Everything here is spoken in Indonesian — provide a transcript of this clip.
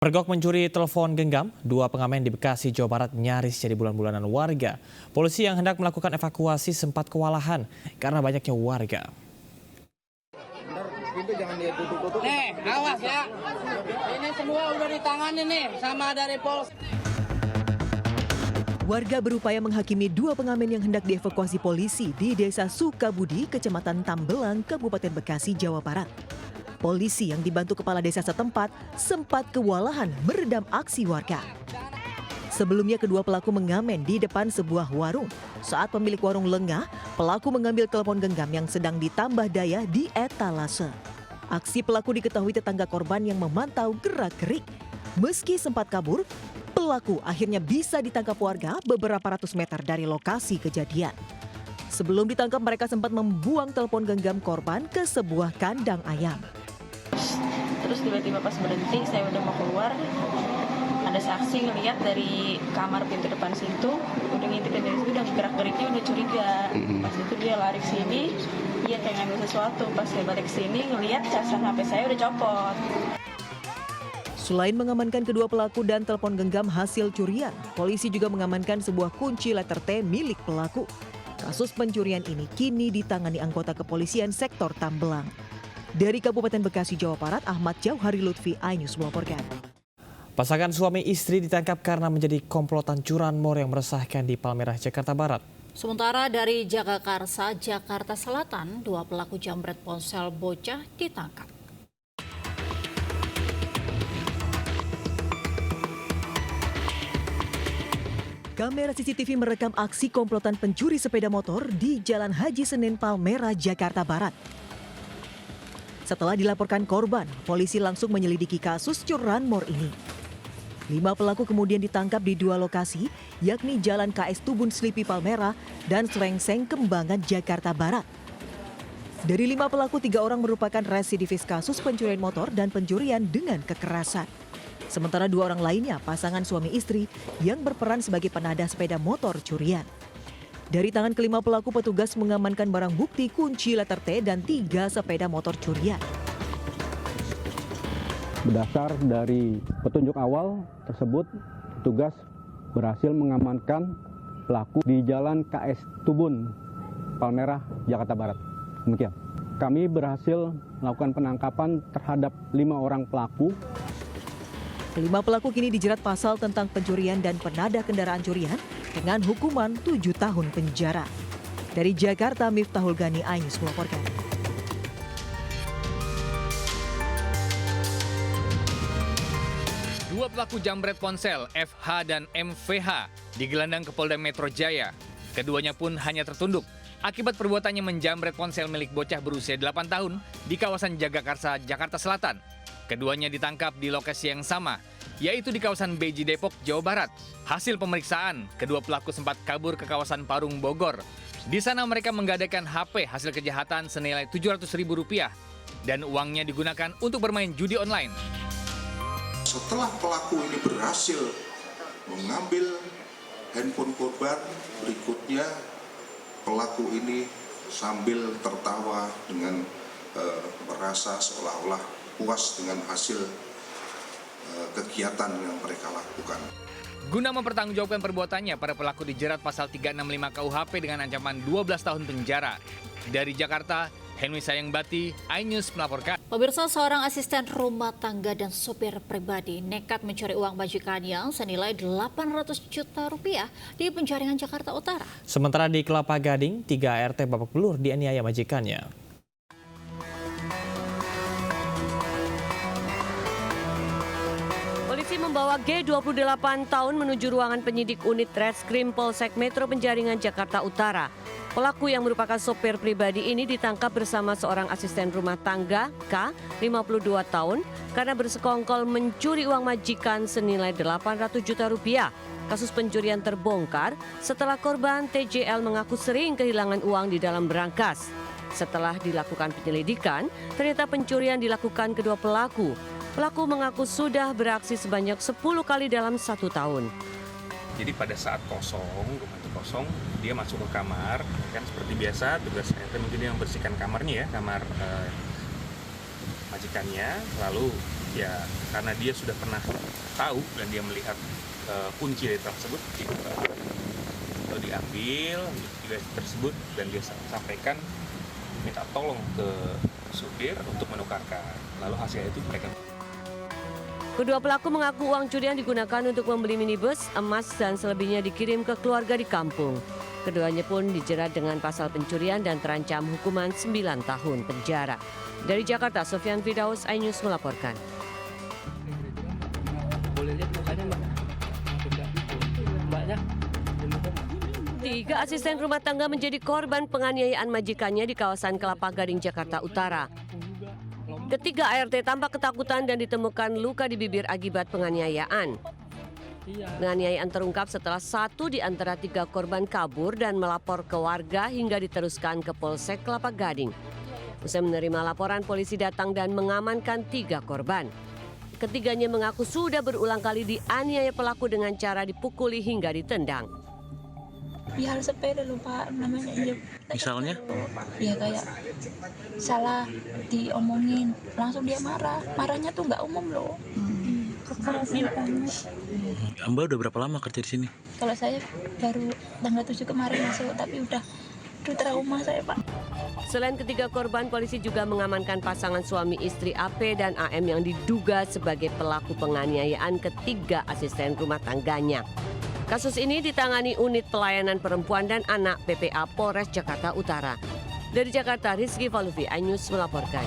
Pergok mencuri telepon genggam, dua pengamen di Bekasi, Jawa Barat nyaris jadi bulan-bulanan warga. Polisi yang hendak melakukan evakuasi sempat kewalahan karena banyaknya warga. Nih, awas ya. Ini semua udah ditangani nih sama dari Polres. Warga berupaya menghakimi dua pengamen yang hendak dievakuasi polisi di Desa Sukabudi, Kecamatan Tambelang, Kabupaten Bekasi, Jawa Barat. Polisi yang dibantu kepala desa setempat sempat kewalahan meredam aksi warga. Sebelumnya kedua pelaku mengamen di depan sebuah warung. Saat pemilik warung lengah, pelaku mengambil telepon genggam yang sedang ditambah daya di etalase. Aksi pelaku diketahui tetangga korban yang memantau gerak-gerik. Meski sempat kabur, pelaku akhirnya bisa ditangkap warga beberapa ratus meter dari lokasi kejadian. Sebelum ditangkap, mereka sempat membuang telepon genggam korban ke sebuah kandang ayam. Terus tiba-tiba pas berhenti, saya udah mau keluar, ada saksi ngeliat dari kamar pintu depan situ, udah ngintipin dari situ, udah gerak-geriknya udah curiga. Pas itu dia lari ke sini, dia kayak ngambil sesuatu. Pas saya balik ke sini, ngeliat casan HP saya udah copot. Selain mengamankan kedua pelaku dan telepon genggam hasil curian, polisi juga mengamankan sebuah kunci letter T milik pelaku. Kasus pencurian ini kini ditangani anggota kepolisian sektor Tambelang. Dari Kabupaten Bekasi, Jawa Barat, Ahmad Jauhari Lutfi, iNews melaporkan. Pasangan suami istri ditangkap karena menjadi komplotan curanmor yang meresahkan di Palmerah, Jakarta Barat. Sementara dari Jagakarsa, Jakarta Selatan, dua pelaku jambret ponsel bocah ditangkap. Kamera CCTV merekam aksi komplotan pencuri sepeda motor di Jalan Haji Senen, Palmerah, Jakarta Barat. Setelah dilaporkan korban, polisi langsung menyelidiki kasus curanmor ini. 5 pelaku kemudian ditangkap di dua lokasi, yakni Jalan KS Tubun Slipi Palmerah dan Slengseng Kembangan, Jakarta Barat. Dari 5 pelaku, 3 orang merupakan residivis kasus pencurian motor dan pencurian dengan kekerasan. Sementara 2 orang lainnya pasangan suami istri yang berperan sebagai penadah sepeda motor curian. Dari tangan kelima pelaku, petugas mengamankan barang bukti kunci letter T dan 3 sepeda motor curian. Berdasar dari petunjuk awal tersebut, petugas berhasil mengamankan pelaku di Jalan KS Tubun, Palmerah, Jakarta Barat. Demikian. Kami berhasil melakukan penangkapan terhadap 5 orang pelaku. Kelima pelaku kini dijerat pasal tentang pencurian dan penadah kendaraan curian dengan hukuman 7 tahun penjara. Dari Jakarta, Miftahul Gani, iNews melaporkan. Dua pelaku jambret ponsel, FH dan MVH, digelandang ke Polda Metro Jaya. Keduanya pun hanya tertunduk akibat perbuatannya menjambret ponsel milik bocah berusia 8 tahun di kawasan Jagakarsa, Jakarta Selatan. Keduanya ditangkap di lokasi yang sama, yaitu di kawasan Beji, Depok, Jawa Barat. Hasil pemeriksaan, kedua pelaku sempat kabur ke kawasan Parung, Bogor. Di sana mereka menggadaikan HP hasil kejahatan senilai Rp700.000 dan uangnya digunakan untuk bermain judi online. Setelah pelaku ini berhasil mengambil handphone korban, berikutnya pelaku ini sambil tertawa dengan merasa seolah-olah puas dengan hasil kegiatan yang mereka lakukan. Guna mempertanggungjawabkan perbuatannya, para pelaku dijerat pasal 365 KUHP dengan ancaman 12 tahun penjara. Dari Jakarta, Henry Sayangbati, iNews melaporkan. Pemirsa, seorang asisten rumah tangga dan sopir pribadi nekat mencuri uang majikannya senilai Rp800 juta di Penjaringan, Jakarta Utara. Sementara di Kelapa Gading, 3 ART babak belur dianiaya majikannya. Polisi membawa G 28 tahun menuju ruangan penyidik unit Reskrim Polsek Metro Penjaringan, Jakarta Utara. Pelaku yang merupakan sopir pribadi ini ditangkap bersama seorang asisten rumah tangga, K, 52 tahun, karena bersekongkol mencuri uang majikan senilai Rp800 juta. Kasus pencurian terbongkar setelah korban TJL mengaku sering kehilangan uang di dalam berangkas. Setelah dilakukan penyelidikan, ternyata pencurian dilakukan kedua pelaku. Pelaku mengaku sudah beraksi sebanyak 10 kali dalam 1 tahun. Jadi pada saat kosong, rumah itu kosong, dia masuk ke kamar, kan seperti biasa tugas RT mungkin dia membersihkan kamarnya ya, kamar majikannya, lalu Ya karena dia sudah pernah tahu dan dia melihat kunci dari tersebut diambil USB tersebut dan dia sampaikan minta tolong ke supir untuk menukarkan. Lalu hasilnya itu mereka. Kedua pelaku mengaku uang curian digunakan untuk membeli minibus, emas, dan selebihnya dikirim ke keluarga di kampung. Keduanya pun dijerat dengan pasal pencurian dan terancam hukuman 9 tahun penjara. Dari Jakarta, Sofyan Firdaus, iNews melaporkan. Boleh lihat mukanya, Mbaknya. 3 asisten rumah tangga menjadi korban penganiayaan majikannya di kawasan Kelapa Gading, Jakarta Utara. Ketiga ART tampak ketakutan dan ditemukan luka di bibir akibat penganiayaan. Penganiayaan terungkap setelah 1 di antara 3 korban kabur dan melapor ke warga hingga diteruskan ke Polsek Kelapa Gading. Usai menerima laporan, polisi datang dan mengamankan 3 korban. Ketiganya mengaku sudah berulang kali dianiaya pelaku dengan cara dipukuli hingga ditendang. Ya hal sepele loh Pak, namanya aja. Misalnya? Ya kayak salah diomongin, langsung dia marah. Marahnya tuh nggak umum loh. Mbak udah berapa lama kerja di sini? Kalau saya baru tanggal 7 kemarin masuk, tapi udah trauma saya Pak. Selain ketiga korban, polisi juga mengamankan pasangan suami istri AP dan AM yang diduga sebagai pelaku penganiayaan ketiga asisten rumah tangganya. Kasus ini ditangani Unit Pelayanan Perempuan dan Anak PPA Polres Jakarta Utara. Dari Jakarta, Rizky Valuvi, iNews melaporkan.